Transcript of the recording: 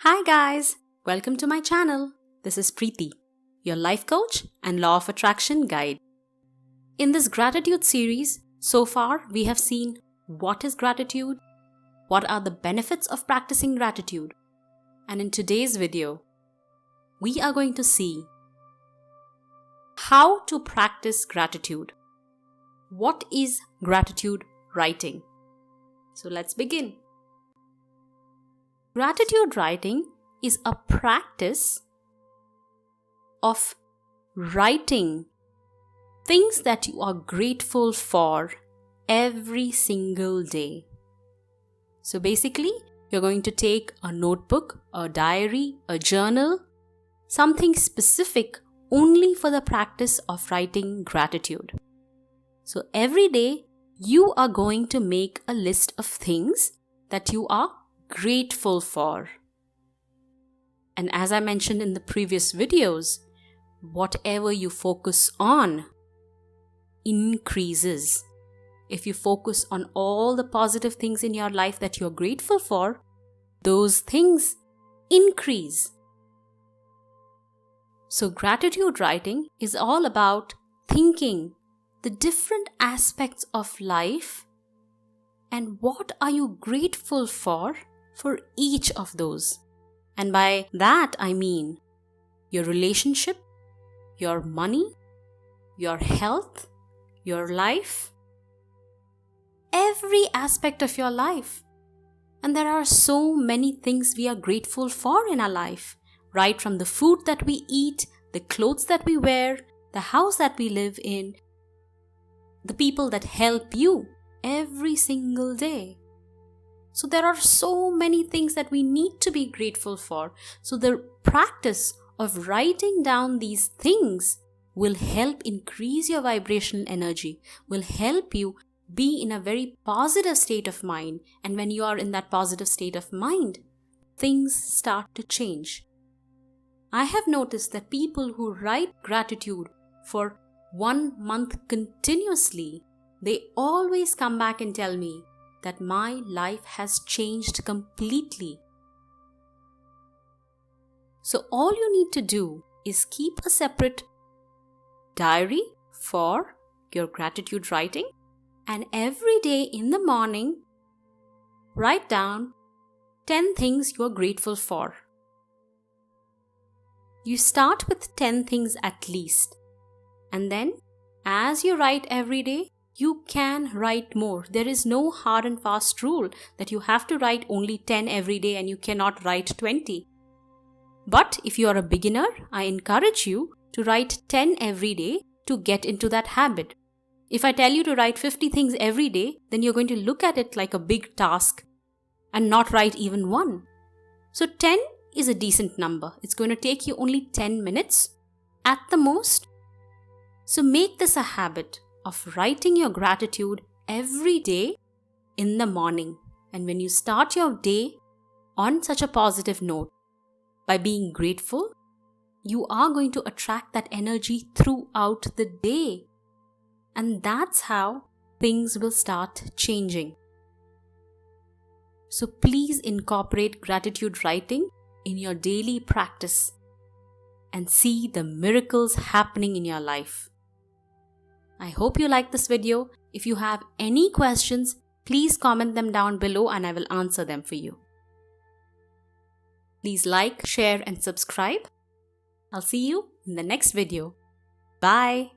Hi guys, welcome to my channel. This is Preeti, your life coach and law of attraction guide. In this gratitude series, so far we have seen what is gratitude, what are the benefits of practicing gratitude, and in today's video, we are going to see how to practice gratitude. What is gratitude writing? So let's begin. Gratitude writing is a practice of writing things that you are grateful for every single day. So basically, you're going to take a notebook, a diary, a journal, something specific only for the practice of writing gratitude. So every day, you are going to make a list of things that you are grateful for. And as I mentioned in the previous videos, whatever you focus on increases. If you focus on all the positive things in your life that you're grateful for, those things increase. So gratitude writing is all about thinking the different aspects of life and what are you grateful for each of those. And by that I mean your relationship, your money, your health, your life, every aspect of your life. And there are so many things we are grateful for in our life, right from the food that we eat, the clothes that we wear, the house that we live in, the people that help you every single day. So there are so many things that we need to be grateful for. So the practice of writing down these things will help increase your vibrational energy, will help you be in a very positive state of mind. And when you are in that positive state of mind, things start to change. I have noticed that people who write gratitude for 1 month continuously, they always come back and tell me that my life has changed completely. So all you need to do is keep a separate diary for your gratitude writing, and every day in the morning, write down 10 things you are grateful for. You start with 10 things at least, and then as you write every day, you can write more. There is no hard and fast rule that you have to write only 10 every day and you cannot write 20. But if you are a beginner, I encourage you to write 10 every day to get into that habit. If I tell you to write 50 things every day, then you're going to look at it like a big task and not write even one. So 10 is a decent number. It's going to take you only 10 minutes at the most. So make this a habit of writing your gratitude every day in the morning. And when you start your day on such a positive note, by being grateful, you are going to attract that energy throughout the day. And that's how things will start changing. So please incorporate gratitude writing in your daily practice and see the miracles happening in your life. I hope you liked this video. If you have any questions, please comment them down below and I will answer them for you. Please like, share and subscribe. I'll see you in the next video. Bye.